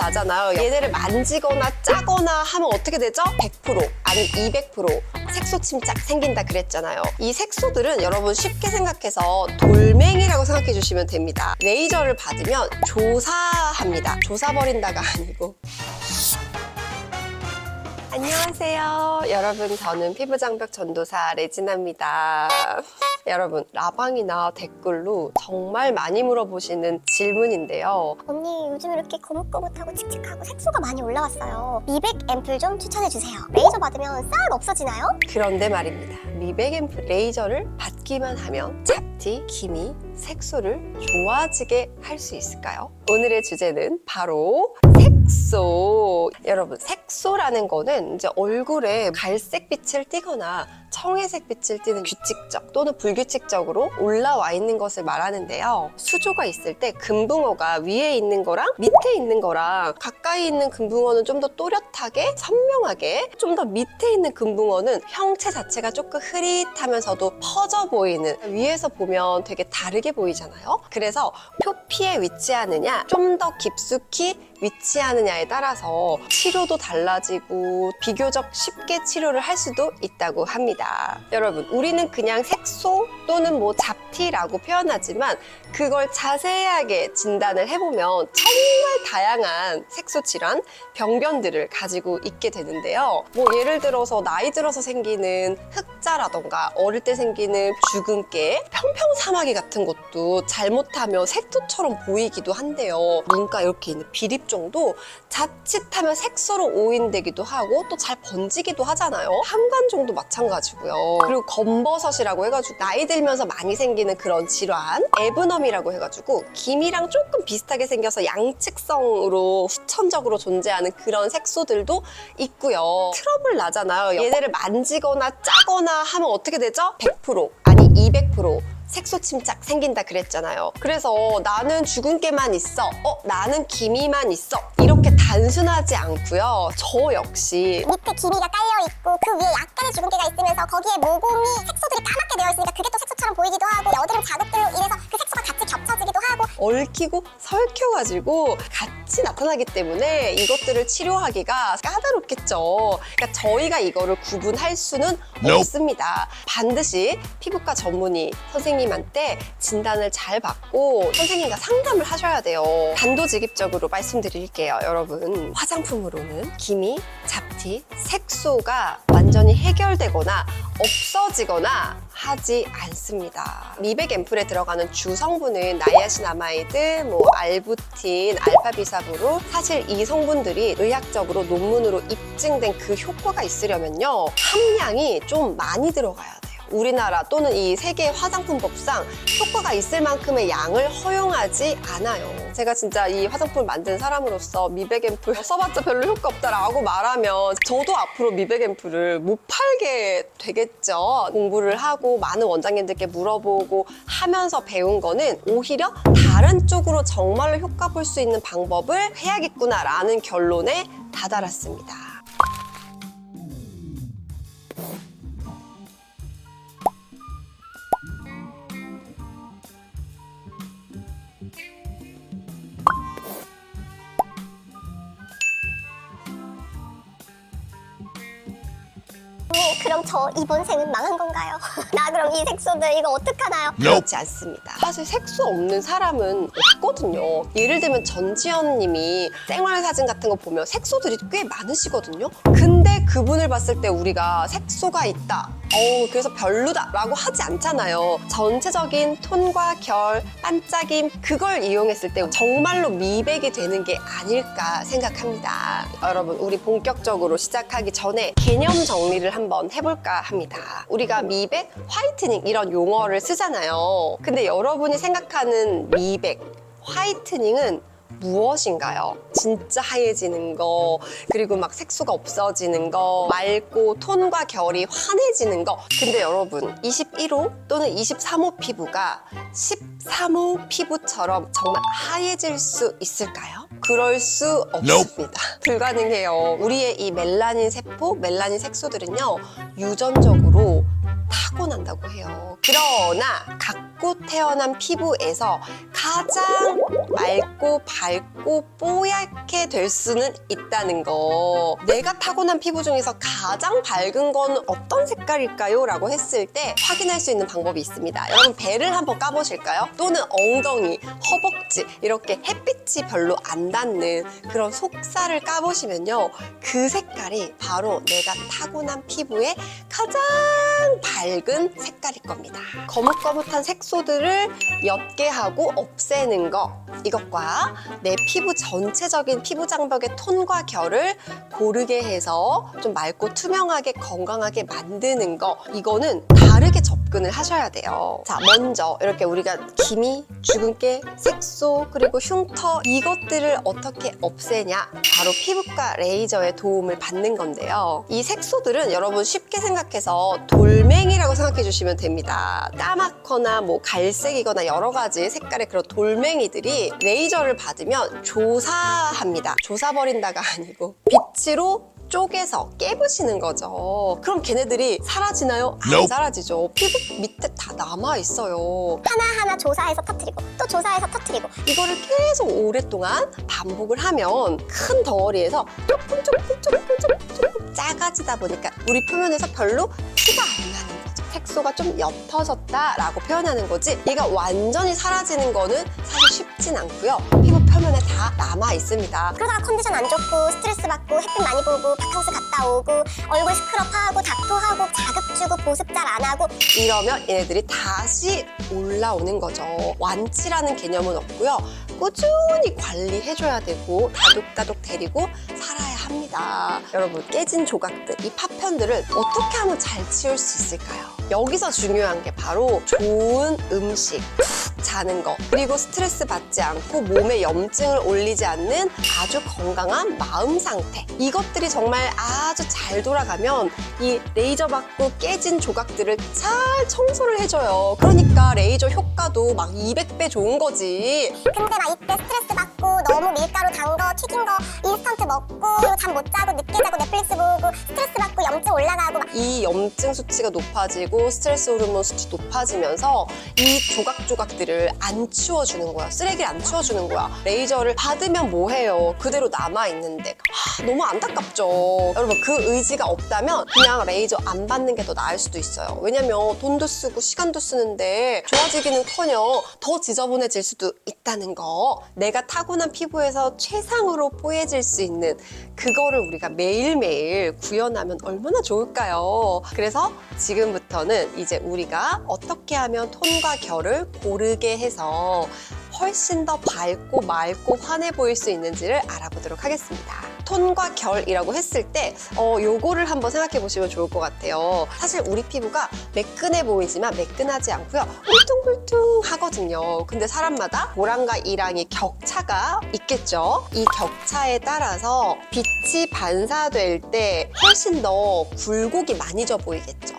나잖아요. 얘네를 만지거나 짜거나 하면 어떻게 되죠? 100% 아니 200% 색소 침착 생긴다 그랬잖아요. 이 색소들은 여러분 쉽게 생각해서 돌멩이라고 생각해 주시면 됩니다. 레이저를 받으면 조사합니다. 조사버린다가 아니고. 안녕하세요. 여러분, 저는 피부장벽 전도사 레지나입니다. 여러분, 라방이나 댓글로 정말 많이 물어보시는 질문인데요. 언니 요즘 이렇게 거뭇거뭇하고 칙칙하고 색소가 많이 올라왔어요. 미백 앰플 좀 추천해주세요. 레이저 받으면 싹 없어지나요? 그런데 말입니다. 미백 앰플 레이저를 받기만 하면 잡티, 기미, 색소를 좋아지게 할 수 있을까요? 오늘의 주제는 바로 색소. 여러분, 색소라는 거는 이제 얼굴에 갈색 빛을 띠거나 청회색 빛을 띠는 규칙적 또는 불규칙적으로 올라와 있는 것을 말하는데요. 수조가 있을 때 금붕어가 위에 있는 거랑 밑에 있는 거랑 가까이 있는 금붕어는 좀 더 또렷하게 선명하게, 좀 더 밑에 있는 금붕어는 형체 자체가 조금 흐릿하면서도 퍼져 보이는, 위에서 보면 되게 다르게 보이잖아요. 그래서 표피에 위치하느냐 좀 더 깊숙이 위치하느냐에 따라서 치료도 달라지고 비교적 쉽게 치료를 할 수도 있다고 합니다. 여러분, 우리는 그냥 색소 또는 뭐 잡티라고 표현하지만 그걸 자세하게 진단을 해보면 정말 다양한 색소 질환, 병변들을 가지고 있게 되는데요. 뭐 예를 들어서 나이 들어서 생기는 흑자라던가 어릴 때 생기는 주근깨, 평평사마귀 같은 것도 잘못하면 색소처럼 보이기도 한데요. 눈가 이렇게 있는 비립종도 자칫하면 색소로 오인되기도 하고 또 잘 번지기도 하잖아요. 한관종도 마찬가지고요. 그리고 검버섯이라고 해가지고 나이 들면서 많이 생기는 그런 질환, 에브넘이라고 해가지고 김이랑 조금 비슷하게 생겨서 양측성으로 후천적으로 존재하는 그런 색소들도 있고요. 트러블 나잖아요. 얘네를 만지거나 짜거나 하면 어떻게 되죠? 100% 아니 200% 색소 침착 생긴다 그랬잖아요. 그래서 나는 주근깨만 있어, 나는 기미만 있어, 이렇게 단순하지 않고요. 저 역시 밑에 기미가 깔려있고 그 위에 약간의 주근깨가 있으면서 거기에 모공이 색소들이 까맣게 되어 있으니까 그게 또 색소처럼 보이기도 하고, 여드름 자극들로 인해서 그 색소가 같이 겹쳐지기도 하고, 얽히고 설켜가지고 같이 나타나기 때문에 이것들을 치료하기가 까다롭겠죠. 그러니까 저희가 이거를 구분할 수는 없습니다. 반드시 피부과 전문의 선생님한테 진단을 잘 받고 선생님과 상담을 하셔야 돼요. 단도직입적으로 말씀드릴게요. 여러분, 화장품으로는 기미, 잡티, 색소가 완전히 해결되거나 없어지거나 하지 않습니다. 미백 앰플에 들어가는 주 성분은 나이아신아마이드, 알부틴, 알파비사브로, 사실 이 성분들이 의학적으로 논문으로 입증된 그 효과가 있으려면요, 함량이 좀 많이 들어가야 돼요. 우리나라 또는 이 세계 화장품법상 효과가 있을 만큼의 양을 허용하지 않아요. 제가 진짜 이 화장품을 만든 사람으로서 미백 앰플 써봤자 별로 효과 없다라고 말하면 저도 앞으로 미백 앰플을 못 팔게 되겠죠. 공부를 하고 많은 원장님들께 물어보고 하면서 배운 거는 오히려 다른 쪽으로 정말로 효과 볼 수 있는 방법을 해야겠구나라는 결론에 다다랐습니다. 그럼 저 이번 생은 망한 건가요? 나 그럼 이 색소들 이거 어떡하나요? 그렇지 않습니다. 사실 색소 없는 사람은 없거든요. 예를 들면 전지현 님이 생활 사진 같은 거 보면 색소들이 꽤 많으시거든요. 근데 그분을 봤을 때 우리가 색소가 있다, 그래서 별로다 라고 하지 않잖아요. 전체적인 톤과 결, 반짝임, 그걸 이용했을 때 정말로 미백이 되는 게 아닐까 생각합니다. 여러분, 우리 본격적으로 시작하기 전에 개념 정리를 한번 해볼까 합니다. 우리가 미백, 화이트닝 이런 용어를 쓰잖아요. 근데 여러분이 생각하는 미백, 화이트닝은 무엇인가요? 진짜 하얘지는 거, 그리고 막 색소가 없어지는 거, 맑고 톤과 결이 환해지는 거. 근데 여러분, 21호 또는 23호 피부가 13호 피부처럼 정말 하얘질 수 있을까요? 그럴 수 없습니다. 불가능해요. 우리의 이 멜라닌 세포, 멜라닌 색소들은요, 유전적으로 타고난다고 해요. 그러나 갖고 태어난 피부에서 가장 맑고 밝고 뽀얗게 될 수는 있다는 거. 내가 타고난 피부 중에서 가장 밝은 건 어떤 색깔일까요? 라고 했을 때 확인할 수 있는 방법이 있습니다. 여러분 배를 한번 까보실까요? 또는 엉덩이, 허벅지 이렇게 햇빛이 별로 안 닿는 그런 속살을 까보시면요. 그 색깔이 바로 내가 타고난 피부의 가장 밝은 색깔일 겁니다. 거뭇거뭇한 색소들을 옅게 하고 없애는 거, 이것과 내 피부 전체적인 피부 장벽의 톤과 결을 고르게 해서 좀 맑고 투명하게 건강하게 만드는 거, 이거는 다르게 접근을 하셔야 돼요. 자, 먼저 이렇게 우리가 기미, 주근깨, 색소, 그리고 흉터, 이것들을 어떻게 없애냐? 바로 피부과 레이저의 도움을 받는 건데요. 이 색소들은 여러분 쉽게 생각해서 돌멩이라고 생각해 주시면 됩니다. 까맣거나 뭐 갈색이거나 여러 가지 색깔의 그런 돌멩이들이 레이저를 받으면 조사합니다. 조사버린다가 아니고 빛으로 쪼개서 깨부시는 거죠. 그럼 걔네들이 사라지나요? 안 사라지죠. 피부 밑에 다 남아있어요. 하나하나 조사해서 터뜨리고 또 조사해서 터뜨리고. 이거를 계속 오랫동안 반복을 하면 큰 덩어리에서 조금 작아지다 보니까 우리 표면에서 별로 티가 안 나는 거죠. 색소가 좀 옅어졌다라고 표현하는 거지, 얘가 완전히 사라지는 거는 사실 쉽진 않고요. 피부 표면에 다 남아 있습니다. 그러다가 컨디션 안 좋고 스트레스 받고 햇빛 많이 보고 바캉스 갔다 오고 얼굴 스크럽하고 닥터하고 자극 주고 보습 잘 안 하고 이러면 얘네들이 다시 올라오는 거죠. 완치라는 개념은 없고요. 꾸준히 관리해줘야 되고 다독다독 데리고 살아야 합니다. 여러분, 깨진 조각들, 이 파편들을 어떻게 하면 잘 치울 수 있을까요? 여기서 중요한 게 바로 좋은 음식, 푹 자는 거, 그리고 스트레스 받지 않고 몸에 염증을 올리지 않는 아주 건강한 마음 상태, 이것들이 정말 아주 잘 돌아가면 이 레이저 받고 깨진 조각들을 잘 청소를 해줘요. 그러니까 레이저 효과도 막 200배 좋은 거지. 근데 막 이때 스트레스 받고 너무 밀가루 단 거 튀긴 거 인스턴트 먹고 잠 못 자고 늦게 자고 넷플릭스 보고 스트레스 받고 염증 올라가고 막 이 염증 수치가 높아지고 스트레스 호르몬 수치 높아지면서 이 조각조각들을 안 치워주는 거야. 쓰레기를 안 치워주는 거야. 레이저를 받으면 뭐해요? 그대로 남아있는데. 너무 안타깝죠. 여러분, 그 의지가 없다면 그냥 레이저 안 받는 게 더 나을 수도 있어요. 왜냐면 돈도 쓰고 시간도 쓰는데 좋아지기는커녕 더 지저분해질 수도 있다는 거. 내가 타고난 피부에서 최상으로 뽀얘질 수 있는 그거를 우리가 매일매일 구현하면 얼마나 좋을까요? 그래서 지금부터는 이제 우리가 어떻게 하면 톤과 결을 고르게 해서 훨씬 더 밝고 맑고 환해 보일 수 있는지를 알아보도록 하겠습니다. 톤과 결이라고 했을 때 요거를 한번 생각해 보시면 좋을 것 같아요. 사실 우리 피부가 매끈해 보이지만 매끈하지 않고요. 울퉁불퉁 하거든요. 근데 사람마다 모랑과 이랑이 격차가 있겠죠. 이 격차에 따라서 빛이 반사될 때 훨씬 더 굴곡이 많이 져 보이겠죠.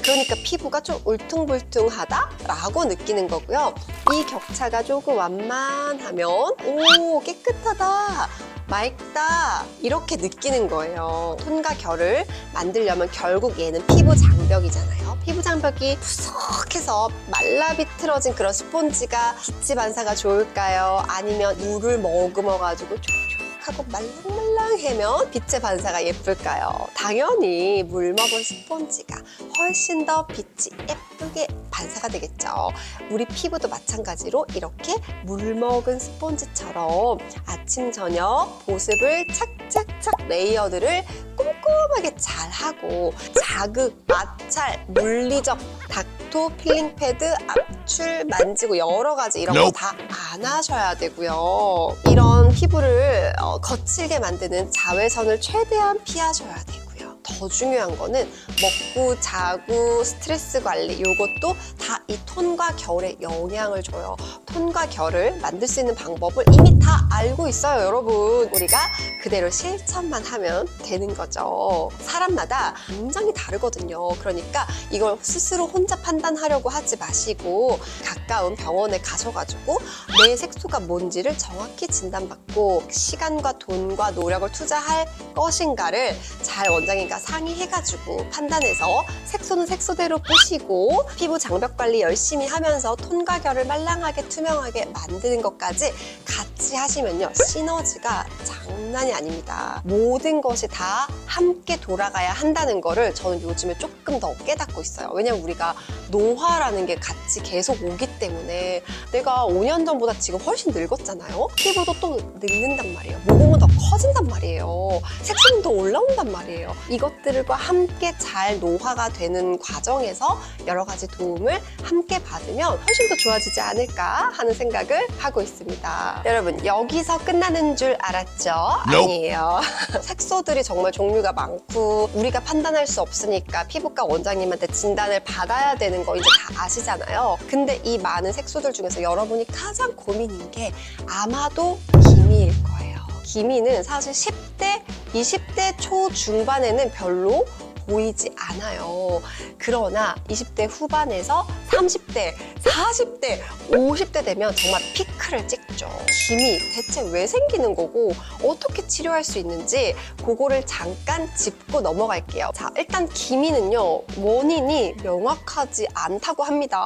그러니까 피부가 좀 울퉁불퉁하다라고 느끼는 거고요. 이 격차가 조금 완만하면 오, 깨끗하다, 맑다, 이렇게 느끼는 거예요. 톤과 결을 만들려면 결국 얘는 피부 장벽이잖아요. 피부 장벽이 푸석해서 말라 비틀어진 그런 스폰지가 빛이 반사가 좋을까요? 아니면 물을 머금어가지고 촉촉하고 말랑말랑하면 빛의 반사가 예쁠까요? 당연히 물 먹은 스폰지가 훨씬 더 빛이 예쁘게 반사가 되겠죠. 우리 피부도 마찬가지로 이렇게 물 먹은 스폰지처럼 아침 저녁 보습을 착착착 레이어들을 꼼꼼하게 잘 하고 자극, 마찰, 물리적, 닥터, 필링 패드, 압출, 만지고 여러 가지 이런 거 다 안 하셔야 되고요. 이런 피부를 거칠게 만드는 자외선을 최대한 피하셔야 되고요. 더 중요한 거는 먹고 자고 스트레스 관리, 이것도 다 이 톤과 결에 영향을 줘요. 톤과 결을 만들 수 있는 방법을 이미 다 알고 있어요, 여러분. 우리가 그대로 실천만 하면 되는 거죠. 사람마다 굉장히 다르거든요. 그러니까 이걸 스스로 혼자 판단하려고 하지 마시고 가까운 병원에 가셔가지고 내 색소가 뭔지를 정확히 진단받고 시간과 돈과 노력을 투자할 것인가를 잘 원장님과 상의해가지고 판단해서 색소는 색소대로 보시고 피부 장벽 관리 열심히 하면서 톤과 결을 말랑하게 투명하게 만드는 것까지 같이 하시면요, 시너지가 장난이 아닙니다. 모든 것이 다 함께 돌아가야 한다는 거를 저는 요즘에 조금 더 깨닫고 있어요. 왜냐면 우리가 노화라는 게 같이 계속 오기 때문에 내가 5년 전보다 지금 훨씬 늙었잖아요. 피부도 또 늙는단 말이에요. 모공은 더 커진단 말이에요. 색소는 더 올라온단 말이에요. 이것들과 함께 잘 노화가 되는 과정에서 여러 가지 도움을 함께 받으면 훨씬 더 좋아지지 않을까 하는 생각을 하고 있습니다. 여러분, 여기서 끝나는 줄 알았죠? 아니에요. 색소들이 정말 종류가 많고 우리가 판단할 수 없으니까 피부과 원장님한테 진단을 받아야 되는 거 이제 다 아시잖아요. 근데 이 많은 색소들 중에서 여러분이 가장 고민인 게 아마도 기미일 거예요. 기미는 사실 10대, 20대 초중반에는 별로 보이지 않아요. 그러나 20대 후반에서 30대, 40대, 50대 되면 정말 피크를 찍죠. 기미 대체 왜 생기는 거고 어떻게 치료할 수 있는지 그거를 잠깐 짚고 넘어갈게요. 자, 일단 기미는요, 원인이 명확하지 않다고 합니다.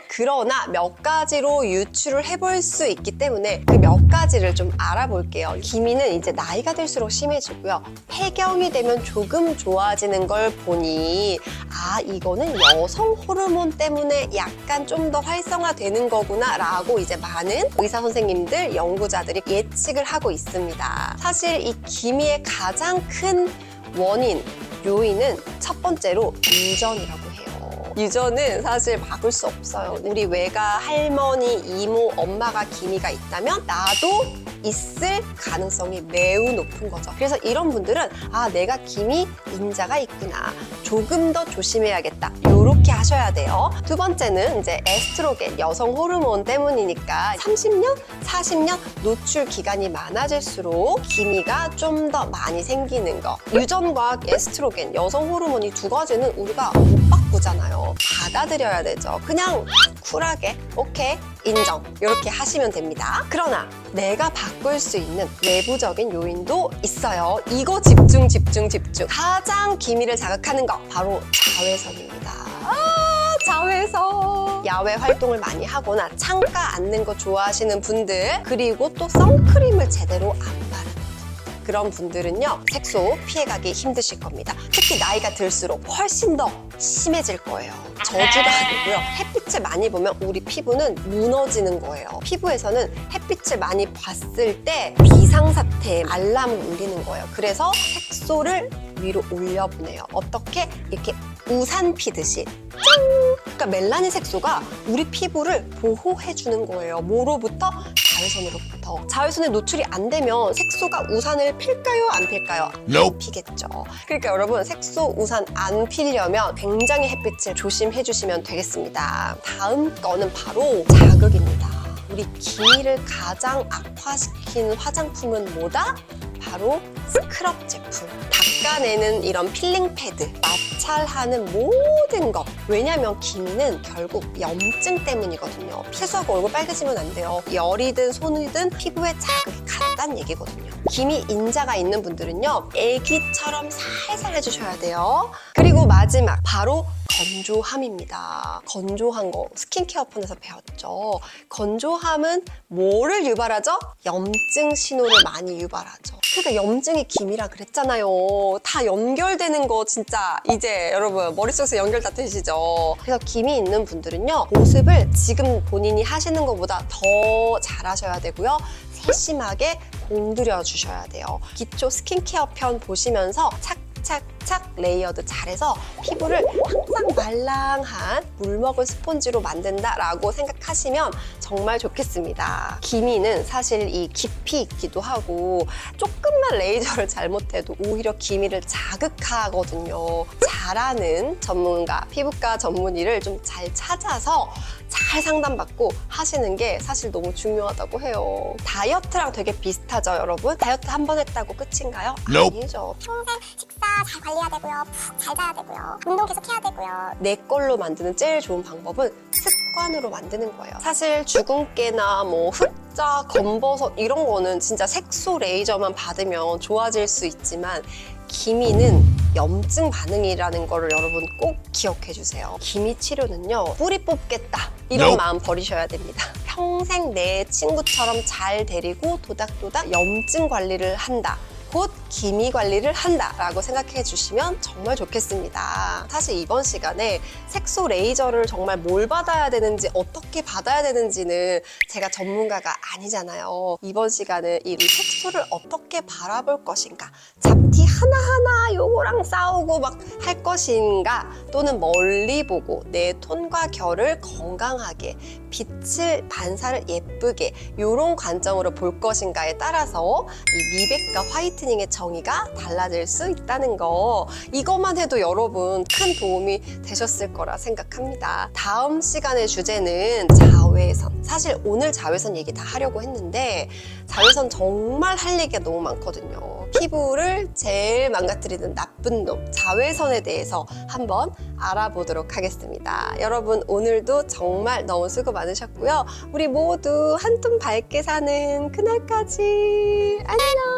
그러나 몇 가지로 유추를 해볼 수 있기 때문에 그 몇 가지를 좀 알아볼게요. 기미는 이제 나이가 들수록 심해지고요. 폐경이 되면 조금 좋아지는 걸 보니 아, 이거는 여성 호르몬 때문에 약간 좀 더 활성화되는 거구나 라고 이제 많은 의사 선생님들, 연구자들이 예측을 하고 있습니다. 사실 이 기미의 가장 큰 원인, 요인은 첫 번째로 유전이라고 해요. 유전은 사실 막을 수 없어요. 우리 외가, 할머니, 이모, 엄마가 기미가 있다면 나도 있을 가능성이 매우 높은 거죠. 그래서 이런 분들은 아, 내가 기미 인자가 있구나, 조금 더 조심해야겠다, 요렇게 하셔야 돼요. 두 번째는 이제 에스트로겐, 여성 호르몬 때문이니까 30년, 40년 노출 기간이 많아질수록 기미가 좀 더 많이 생기는 거. 유전과 에스트로겐, 여성 호르몬 이 두 가지는 우리가 못 바꾸잖아요. 받아들여야 되죠. 그냥 쿨하게 오케이, 인정, 이렇게 하시면 됩니다. 그러나 내가 바꿀 수 있는 외부적인 요인도 있어요. 이거 집중. 가장 기미를 자극하는 거 바로 자외선입니다. 자외선. 야외 활동을 많이 하거나 창가 앉는 거 좋아하시는 분들, 그리고 또 선크림을 제대로 안 바르는 분들, 그런 분들은요, 색소 피해가기 힘드실 겁니다. 특히 나이가 들수록 훨씬 더 심해질 거예요. 저주가 아니고요, 햇빛을 많이 보면 우리 피부는 무너지는 거예요. 피부에서는 햇빛을 많이 봤을 때 비상사태 알람을 울리는 거예요. 그래서 색소를 위로 올려보내요. 어떻게? 이렇게 우산 피듯이 짠! 그러니까 멜라닌 색소가 우리 피부를 보호해주는 거예요. 뭐로부터? 자외선으로부터. 자외선에 노출이 안 되면 색소가 우산을 필까요? 안 필까요? 안 피겠죠. 그러니까 여러분, 색소 우산 안 피려면 굉장히 햇빛을 조심해 주시면 되겠습니다. 다음 거는 바로 자극입니다. 우리 기미를 가장 악화시키는 화장품은 뭐다? 바로 스크럽 제품. 닦아내는 이런 필링 패드, 마찰하는 모든 것. 왜냐면 기미는 결국 염증 때문이거든요. 세수하고 얼굴 빨개지면 안 돼요. 열이든 손이든 피부에 자극이 갔다는 얘기거든요. 기미 인자가 있는 분들은요, 애기처럼 살살 해주셔야 돼요. 그리고 마지막, 바로 건조함입니다. 건조한 거 스킨케어 편에서 배웠죠. 건조함은 뭐를 유발하죠? 염증 신호를 많이 유발하죠. 그러니까 염증이 기미라 그랬잖아요. 다 연결되는 거 진짜 이제 여러분 머릿속에서 연결 다 되시죠? 그래서 기미 있는 분들은요, 보습을 지금 본인이 하시는 것보다 더 잘하셔야 되고요. 세심하게 공들여 주셔야 돼요. 기초 스킨케어 편 보시면서 착착 착착 레이어드 잘해서 피부를 항상 말랑한 물먹은 스폰지로 만든다라고 생각하시면 정말 좋겠습니다. 기미는 사실 이 깊이 있기도 하고 조금만 레이저를 잘못해도 오히려 기미를 자극하거든요. 잘하는 전문가, 피부과 전문의를 좀 잘 찾아서 잘 상담받고 하시는 게 사실 너무 중요하다고 해요. 다이어트랑 되게 비슷하죠, 여러분? 다이어트 한 번 했다고 끝인가요? 아니죠. 평생 식사 잘 관리해야 되고요. 푹 잘 자야 되고요. 운동 계속 해야 되고요. 내 걸로 만드는 제일 좋은 방법은 습관으로 만드는 거예요. 사실 주근깨나 뭐 흑자, 검버섯 이런 거는 진짜 색소 레이저만 받으면 좋아질 수 있지만 기미는 염증 반응이라는 거를 여러분 꼭 기억해 주세요. 기미 치료는요, 뿌리 뽑겠다 이런 마음 버리셔야 됩니다. 평생 내 친구처럼 잘 데리고 도닥도닥 염증 관리를 한다. 곧 기미 관리를 한다라고 생각해 주시면 정말 좋겠습니다. 사실 이번 시간에 색소 레이저를 정말 뭘 받아야 되는지 어떻게 받아야 되는지는 제가 전문가가 아니잖아요. 이번 시간은 이 색소를 어떻게 바라볼 것인가, 잡티 하나하나 요거랑 싸우고 막 할 것인가, 또는 멀리 보고 내 톤과 결을 건강하게 빛을 반사를 예쁘게 이런 관점으로 볼 것인가에 따라서 이 미백과 화이트닝의 정의가 달라질 수 있다는 거, 이것만 해도 여러분 큰 도움이 되셨을 거라 생각합니다. 다음 시간의 주제는 자외선. 사실 오늘 자외선 얘기 다 하려고 했는데 자외선 정말 할 얘기가 너무 많거든요. 피부를 제일 망가뜨리는 나쁜 놈, 자외선에 대해서 한번 알아보도록 하겠습니다. 여러분 오늘도 정말 너무 수고 많으셨고요. 우리 모두 한 톤 밝게 사는 그날까지 안녕!